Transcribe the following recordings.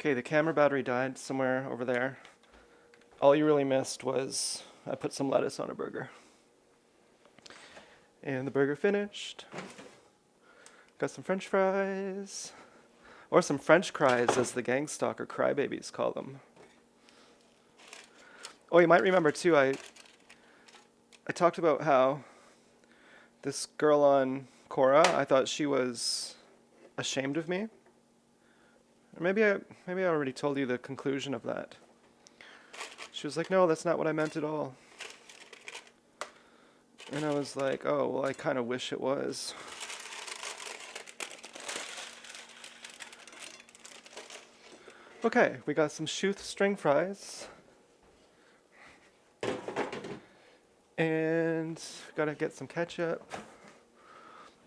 Okay, the camera battery died somewhere over there. All you really missed was I put some lettuce on a burger. And the burger finished. Got some french fries. Or some french cries, as the gangstalker crybabies call them. Oh, you might remember too, I talked about how this girl on Quora, I thought she was ashamed of me. Or maybe I already told you the conclusion of that. She was like, no, that's not what I meant at all. And I was like, oh, well, I kind of wish it was. Okay, we got some shoestring fries. And gotta get some ketchup.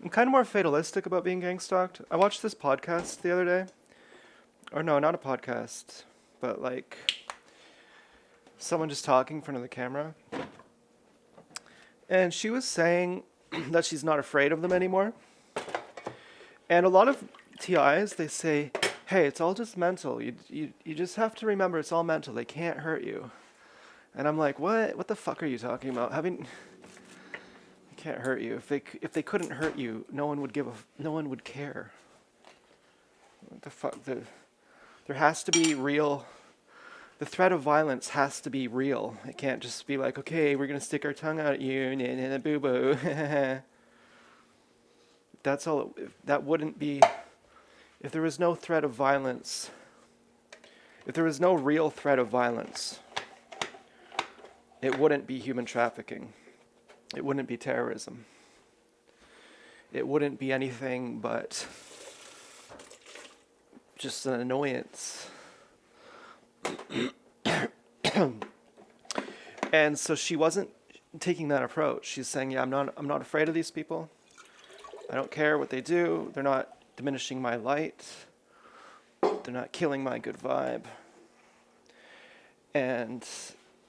I'm kind of more fatalistic about being gang stalked. I watched this podcast the other day. Or no, not a podcast, but like someone just talking in front of the camera. And she was saying that she's not afraid of them anymore. And a lot of TIs, they say, hey, it's all just mental. You just have to remember it's all mental. They can't hurt you. And I'm like, what? What the fuck are you talking about? They can't hurt you. If they couldn't hurt you, no one would care. What the fuck? There has to be real. The threat of violence has to be real. It can't just be like, okay, we're gonna stick our tongue out at you, and boo boo. That's all. That wouldn't be. If there was no threat of violence, if there was no real threat of violence, it wouldn't be human trafficking. It wouldn't be terrorism. It wouldn't be anything but just an annoyance. And so she wasn't taking that approach. She's saying, yeah, I'm not afraid of these people. I don't care what they do. They're not diminishing my light. They're not killing my good vibe. And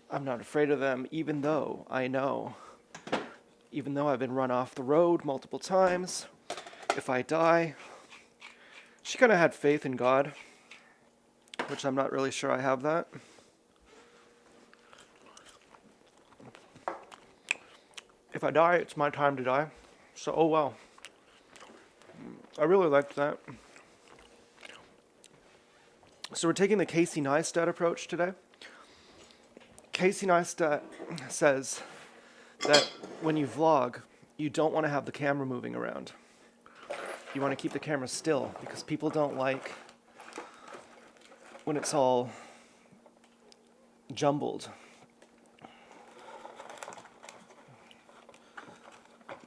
I'm not afraid of them, even though I've been run off the road multiple times, if I die. She kind of had faith in God, which I'm not really sure I have that. If I die, it's my time to die. So, oh well. I really liked that. So we're taking the Casey Neistat approach today. Casey Neistat says that when you vlog, you don't want to have the camera moving around. You want to keep the camera still because people don't like when it's all jumbled.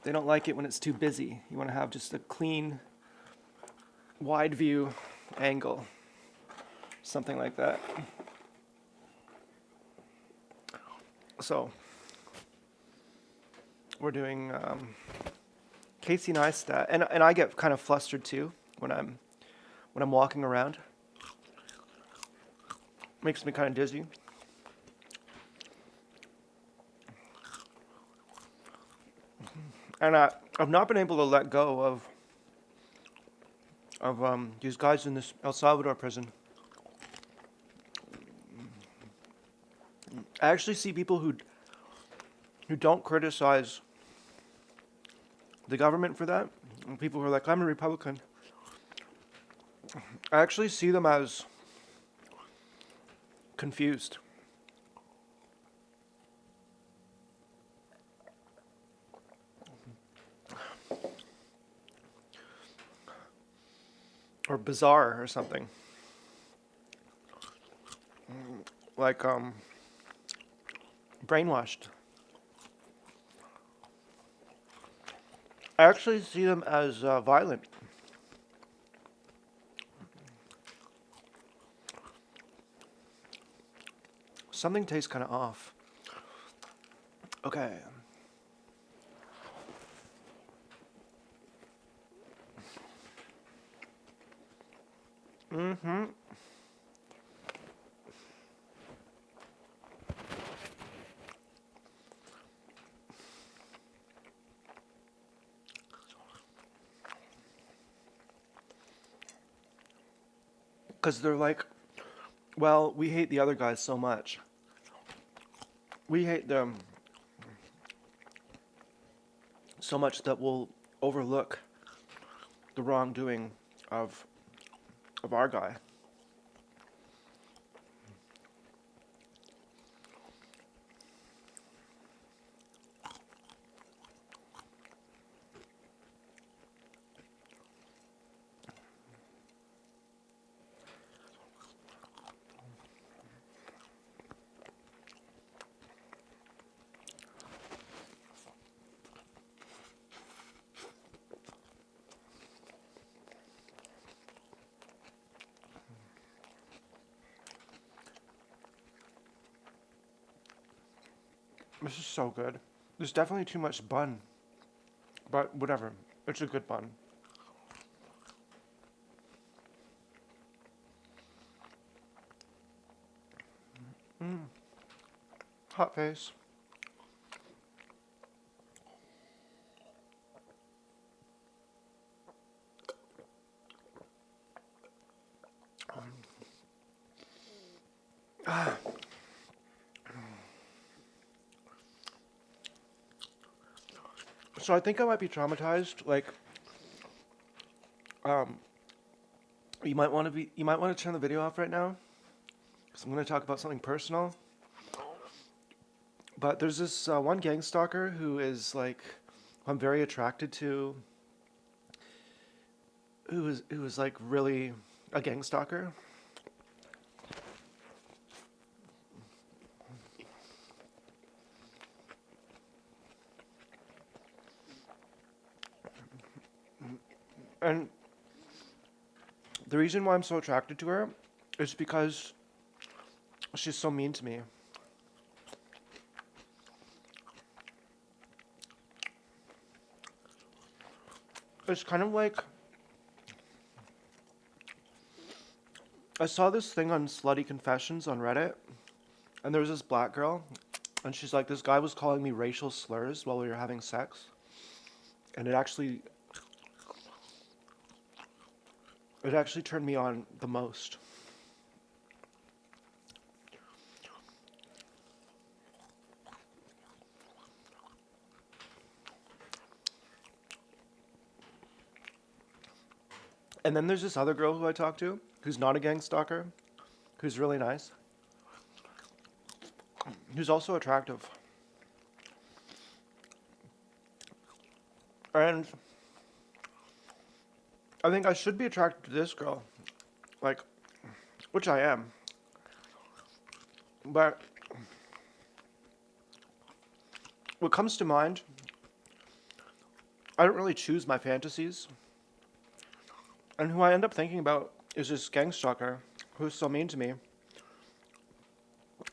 They don't like it when it's too busy. You want to have just a clean, wide view angle. Something like that. So, we're doing Casey Neistat, and I get kind of flustered too when I'm walking around. Makes me kind of dizzy. And I've not been able to let go of these guys in this El Salvador prison. I actually see people who don't criticize the government for that. And people who are like, I'm a Republican. I actually see them as confused. Or bizarre or something. Like, brainwashed. I actually see them as violent. Something tastes kind of off. Okay. Mm-hmm. Because they're like, Well, we hate the other guys so much. We hate them so much that we'll overlook the wrongdoing of our guy. This is so good. There's definitely too much bun, but whatever. It's a good bun. Hot face. So I think I might be traumatized. Like, um, you might want to turn the video off right now, because I'm going to talk about something personal. But there's this one gang stalker who is like, I'm very attracted to, who is like really a gang stalker. And the reason why I'm so attracted to her is because she's so mean to me. It's kind of like, I saw this thing on Slutty Confessions on Reddit, and there was this black girl, and she's like, this guy was calling me racial slurs while we were having sex, and it actually turned me on the most. And then there's this other girl who I talked to, who's not a gang stalker, who's really nice, who's also attractive. And I think I should be attracted to this girl, like, which I am. But what comes to mind, I don't really choose my fantasies. And who I end up thinking about is this gang stalker who's so mean to me.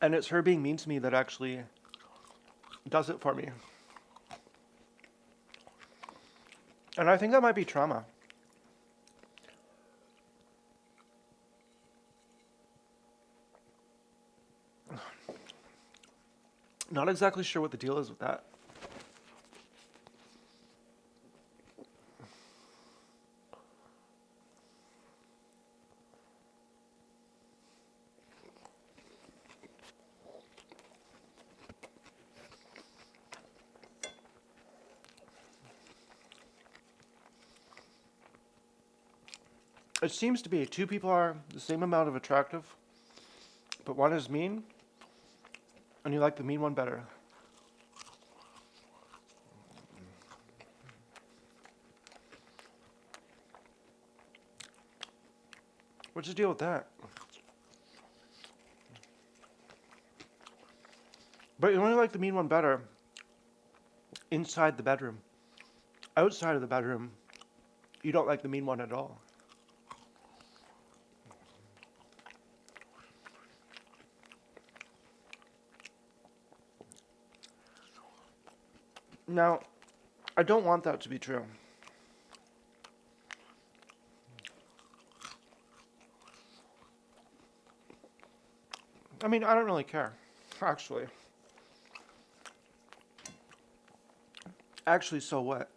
And it's her being mean to me that actually does it for me. And I think that might be trauma. Not exactly sure what the deal is with that. It seems to be two people are the same amount of attractive, but one is mean, and you like the mean one better. What's the deal with that? But you only like the mean one better inside the bedroom. Outside of the bedroom, you don't like the mean one at all. Now, I don't want that to be true. I mean, I don't really care, actually. Actually, so what?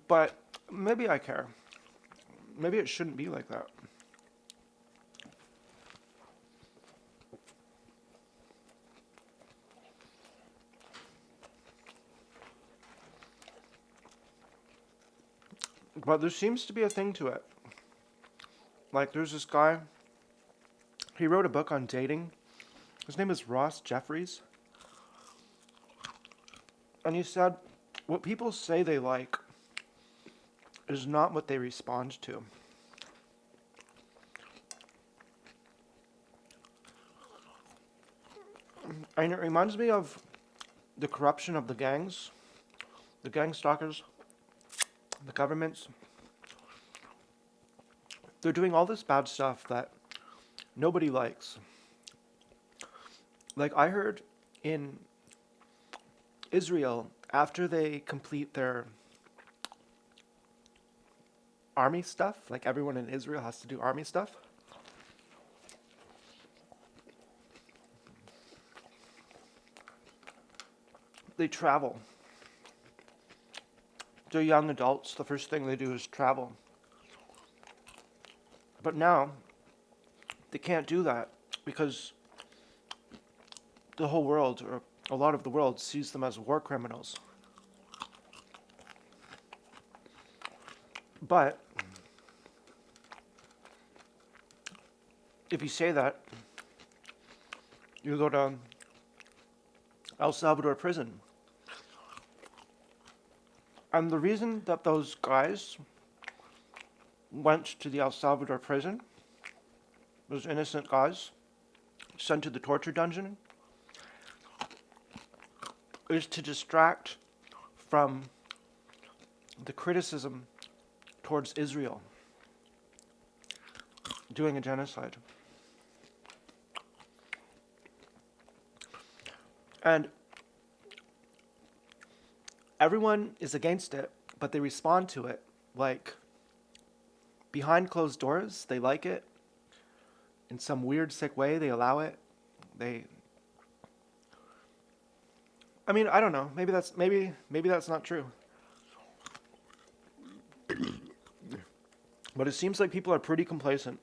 But maybe I care. Maybe it shouldn't be like that. But there seems to be a thing to it. Like, there's this guy, he wrote a book on dating. His name is Ross Jeffries. And he said, what people say they like is not what they respond to. And it reminds me of the corruption of the gangs, the gang stalkers, the governments. They're doing all this bad stuff that nobody likes. Like, I heard in Israel, after they complete their army stuff, like everyone in Israel has to do army stuff, they travel. They're young adults. The first thing they do is travel. But now, they can't do that because the whole world, or a lot of the world, sees them as war criminals. But if you say that, you go to El Salvador prison. And the reason that those guys went to the El Salvador prison, those innocent guys sent to the torture dungeon, is to distract from the criticism towards Israel doing a genocide. And everyone is against it, but they respond to it like behind closed doors. They like it in some weird, sick way. They allow it. I mean, I don't know. Maybe that's not true. But it seems like people are pretty complacent.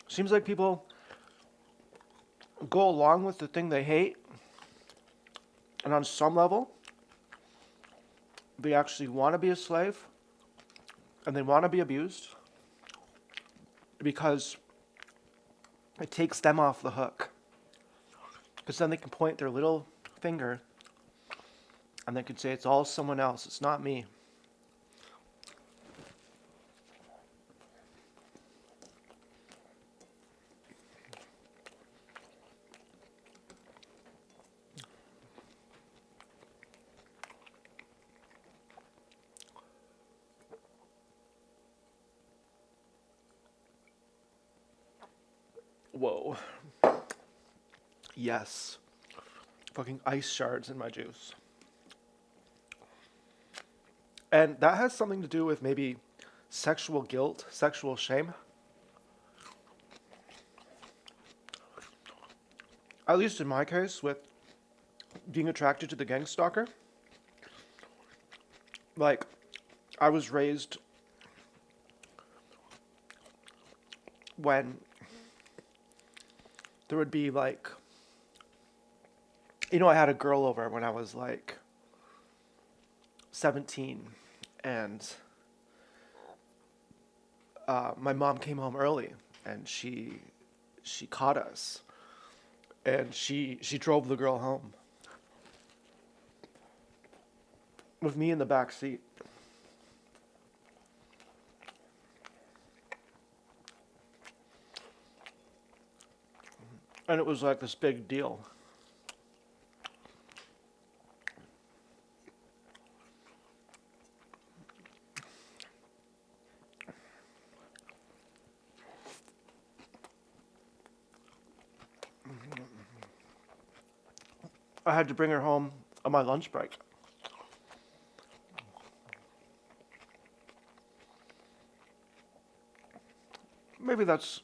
Seems like people go along with the thing they hate, and on some level, they actually want to be a slave, and they want to be abused, because it takes them off the hook. Because then they can point their little finger, and they can say, it's all someone else, it's not me. Whoa. Yes. Fucking ice shards in my juice. And that has something to do with maybe sexual guilt, sexual shame. At least in my case, with being attracted to the gang stalker. Like, I was raised when there would be like, I had a girl over when I was like 17, and my mom came home early, and she caught us, and she drove the girl home with me in the back seat. And it was like this big deal. I had to bring her home on my lunch break. Maybe that's,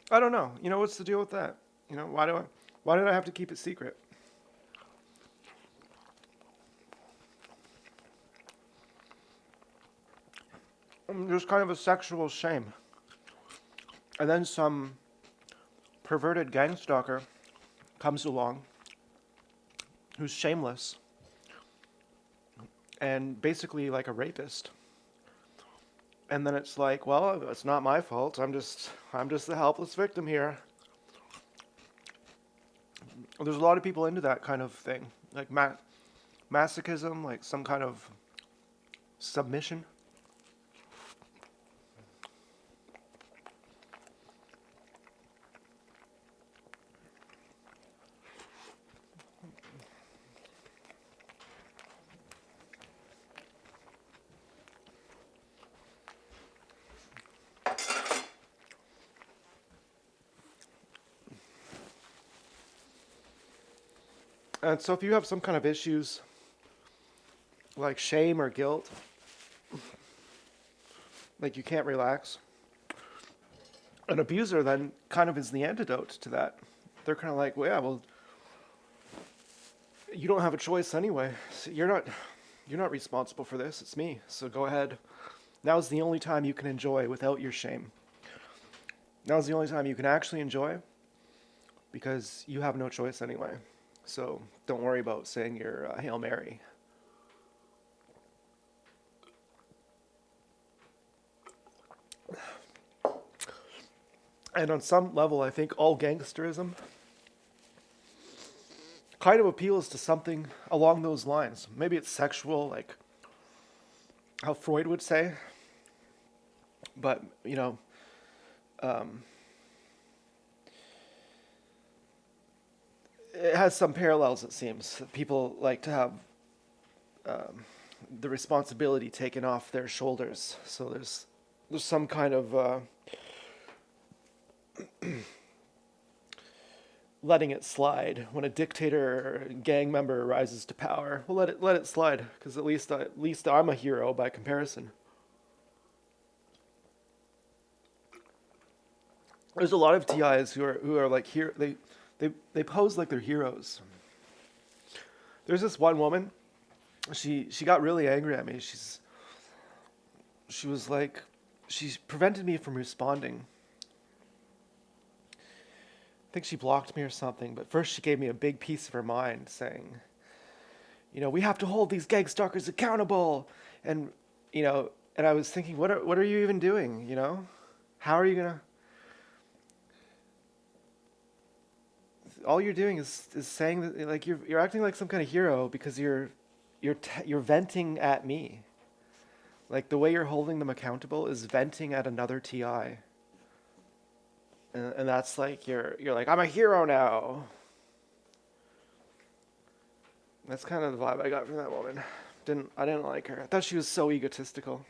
I don't know. What's the deal with that? Why did I have to keep it secret? There's kind of a sexual shame. And then some perverted gang stalker comes along who's shameless and basically like a rapist. And then it's like, well, it's not my fault. I'm just the helpless victim here. There's a lot of people into that kind of thing, like masochism, like some kind of submission. And so if you have some kind of issues like shame or guilt, like you can't relax, an abuser then kind of is the antidote to that. They're kind of like, well, yeah, well, you don't have a choice anyway. So you're not responsible for this. It's me. So go ahead. Now's the only time you can enjoy without your shame. Now's the only time you can actually enjoy because you have no choice anyway. So don't worry about saying your Hail Mary. And on some level, I think all gangsterism kind of appeals to something along those lines. Maybe it's sexual, like how Freud would say. But, it has some parallels, it seems. People like to have the responsibility taken off their shoulders. So there's some kind of letting it slide. When a dictator or gang member rises to power, well, let it slide, because at least I'm a hero by comparison. There's a lot of TIs who are like here. They pose like they're heroes. There's this one woman. She got really angry at me. She was like, she prevented me from responding. I think she blocked me or something. But first she gave me a big piece of her mind, saying, we have to hold these gangstalkers accountable, and and I was thinking, what are you even doing? How are you gonna? All you're doing is saying that, like, you're acting like some kind of hero because you're venting at me. Like, the way you're holding them accountable is venting at another TI. And that's like you're like, I'm a hero now. That's kind of the vibe I got from that woman. I didn't like her. I thought she was so egotistical.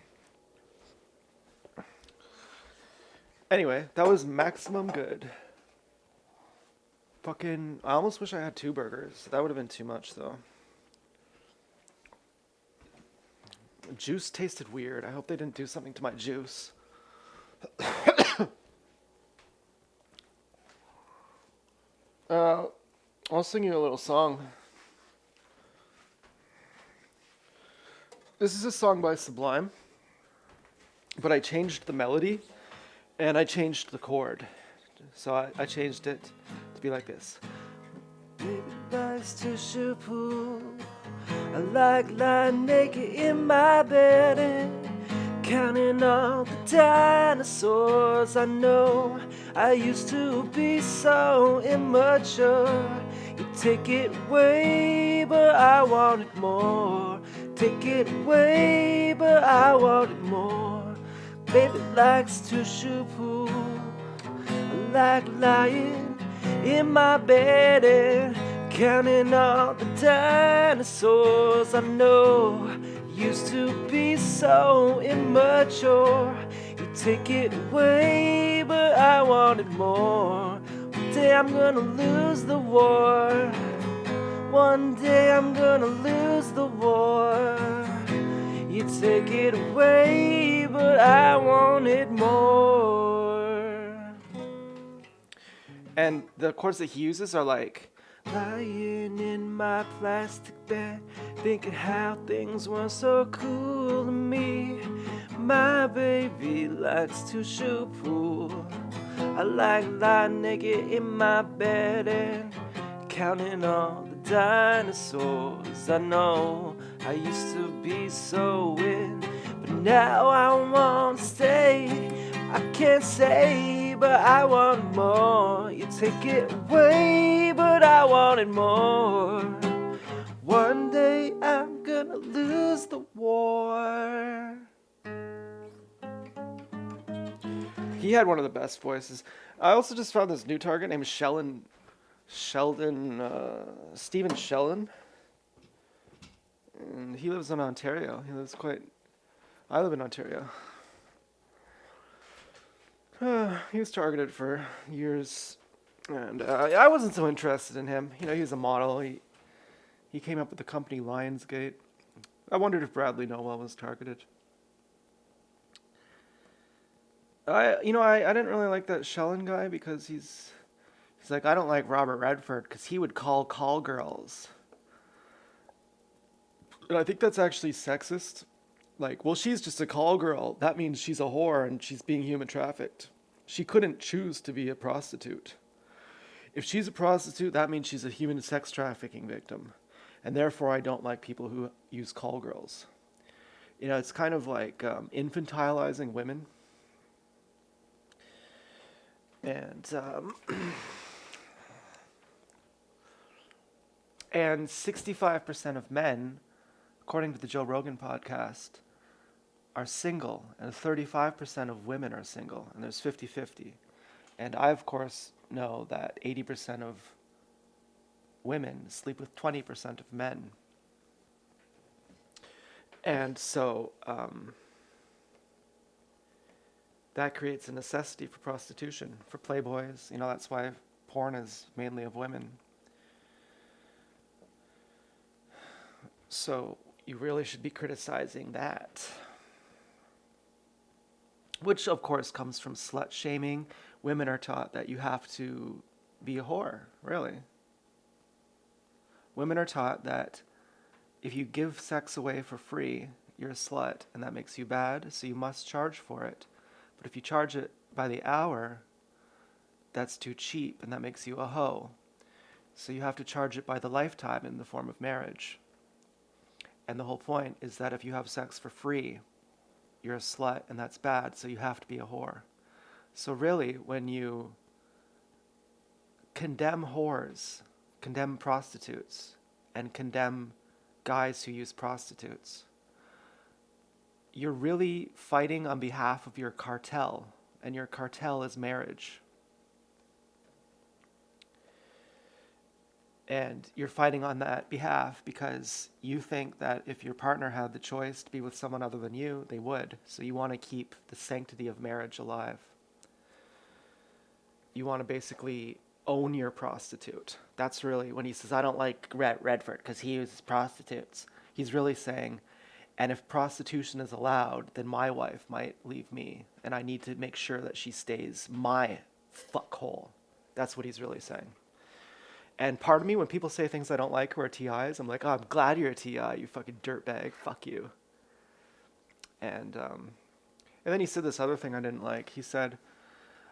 Anyway, that was maximum good. Fucking, I almost wish I had 2 burgers. That would have been too much, though. Juice tasted weird. I hope they didn't do something to my juice. I'll sing you a little song. This is a song by Sublime, but I changed the melody and I changed the chord. So I changed it to be like this. Baby likes to shoot pool. I like lying naked in my bed and counting all the dinosaurs. I know I used to be so immature. You take it away, but I wanted more. Take it away, but I wanted more. Baby likes to shoot pool. I like lying in my bed and counting all the dinosaurs. I know used to be so immature. You take it away, but I wanted more. One day I'm gonna lose the war. One day I'm gonna lose the war. You take it away, but I wanted more. And the chords that he uses are like, lying in my plastic bed, thinking how things were so cool to me. My baby likes to shoot pool. I like lying naked in my bed and counting all the dinosaurs. I know I used to be so in, but now I want to stay. I can't say, but I want more. You take it away, but I want it more. One day I'm gonna lose the war. He had one of the best voices. I also just found this new target named Stephen Sheldon. And he lives in Ontario. I live in Ontario. He was targeted for years. And I wasn't so interested in him. You know, he was a model. He came up with the company Lionsgate. I wondered if Bradley Nowell was targeted. I didn't really like that Shellen guy because he's like, I don't like Robert Redford because he would call girls. And I think that's actually sexist. Like, well, she's just a call girl. That means she's a whore and she's being human trafficked. She couldn't choose to be a prostitute. If she's a prostitute, that means she's a human sex trafficking victim. And therefore, I don't like people who use call girls. You know, it's kind of like infantilizing women. And and 65% of men, according to the Joe Rogan podcast, are single, and 35% of women are single, and there's 50-50. And I, of course, know that 80% of women sleep with 20% of men. And so that creates a necessity for prostitution, for playboys. You know, that's why porn is mainly of women. So you really should be criticizing that. Which, of course, comes from slut shaming. Women are taught that you have to be a whore, really. Women are taught that if you give sex away for free, you're a slut, and that makes you bad, so you must charge for it. But if you charge it by the hour, that's too cheap, and that makes you a hoe. So you have to charge it by the lifetime in the form of marriage. And the whole point is that if you have sex for free, you're a slut, and that's bad, so you have to be a whore. So really, when you condemn whores, condemn prostitutes, and condemn guys who use prostitutes, you're really fighting on behalf of your cartel, and your cartel is marriage. And you're fighting on that behalf because you think that if your partner had the choice to be with someone other than you, they would. So you want to keep the sanctity of marriage alive. You want to basically own your prostitute. That's really, when he says, I don't like Redford because he uses prostitutes, he's really saying, and if prostitution is allowed, then my wife might leave me, and I need to make sure that she stays my fuckhole. That's what he's really saying. And part of me, when people say things I don't like who are TIs, I'm like, oh, I'm glad you're a TI, you fucking dirtbag, fuck you. And then he said this other thing I didn't like. He said,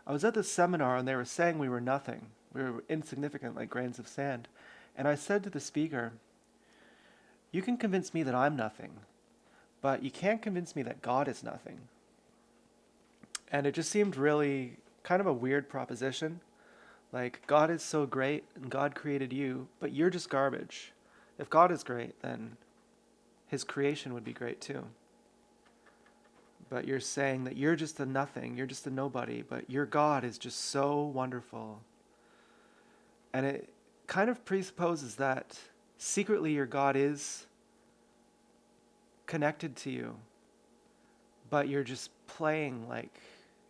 I was at this seminar and they were saying we were nothing. We were insignificant like grains of sand. And I said to the speaker, you can convince me that I'm nothing, but you can't convince me that God is nothing. And it just seemed really kind of a weird proposition. Like, God is so great and God created you, but you're just garbage. If God is great, then his creation would be great too. But you're saying that you're just a nothing, you're just a nobody, but your God is just so wonderful. And it kind of presupposes that secretly your God is connected to you, but you're just playing like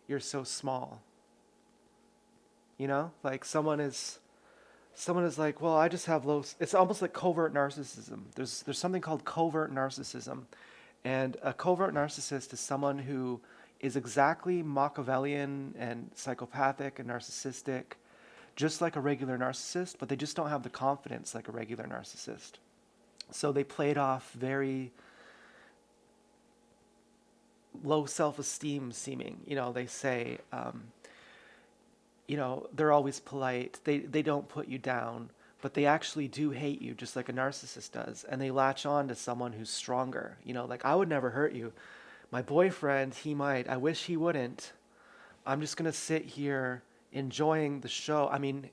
you're so small. You know, like someone is like, well, I just have low. It's almost like covert narcissism. There's something called covert narcissism, and a covert narcissist is someone who is exactly Machiavellian and psychopathic and narcissistic, just like a regular narcissist, but they just don't have the confidence like a regular narcissist. So they play it off very low self-esteem seeming. You know, they say. You know, they're always polite. They don't put you down, but they actually do hate you just like a narcissist does, and they latch on to someone who's stronger. You know, like I would never hurt you. My boyfriend, he might. I wish he wouldn't. I'm just gonna sit here enjoying the show. I mean,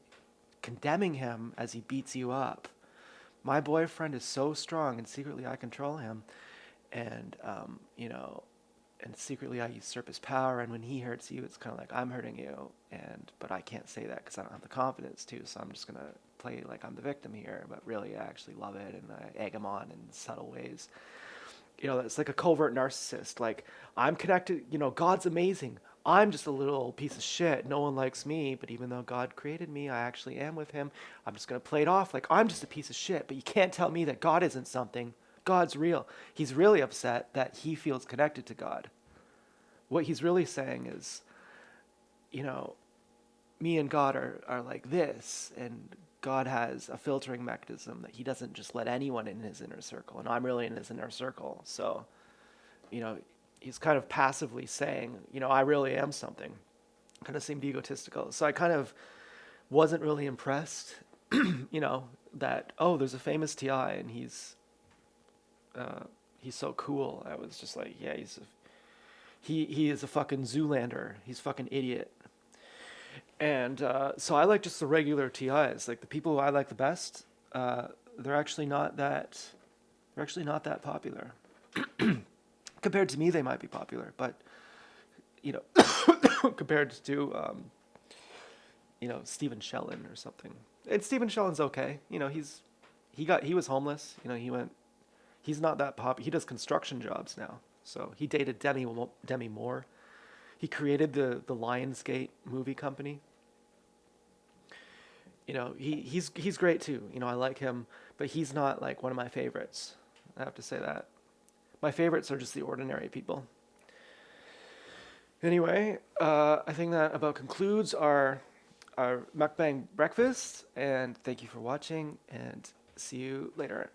condemning him as he beats you up. My boyfriend is so strong, and secretly I control him, and you know, and secretly I usurp his power. And when he hurts you, it's kind of like I'm hurting you, and but I can't say that because I don't have the confidence to. So I'm just gonna play like I'm the victim here, but really I actually love it, and I egg him on in subtle ways. You know, it's like a covert narcissist. Like, I'm connected, you know, God's amazing. I'm just a little piece of shit. No one likes me, but even though God created me, I actually am with him. I'm just going to play it off like I'm just a piece of shit, but you can't tell me that God isn't something. God's real. He's really upset that he feels connected to God. What he's really saying is, you know, me and God are like this, and God has a filtering mechanism that he doesn't just let anyone in his inner circle, and I'm really in his inner circle. So, you know, he's kind of passively saying, you know, I really am something. Kind of seemed egotistical. So I kind of wasn't really impressed, you know, that, oh, there's a famous TI and he's so cool. I was just like, yeah, he is a fucking Zoolander. He's a fucking idiot. And so I like just the regular TIs. Like the people who I like the best, they're actually not that. They're actually not that popular. Compared to me, they might be popular, but you know, compared to you know, Stephen Shellen or something. And Stephen Shellen's okay. You know, he was homeless. You know, he's not that He does construction jobs now. So he dated Demi Moore. He created the Lionsgate movie company. You know, he's great too. You know, I like him, but he's not like one of my favorites. I have to say that. My favorites are just the ordinary people. Anyway, I think that about concludes our mukbang breakfast, and thank you for watching, and see you later.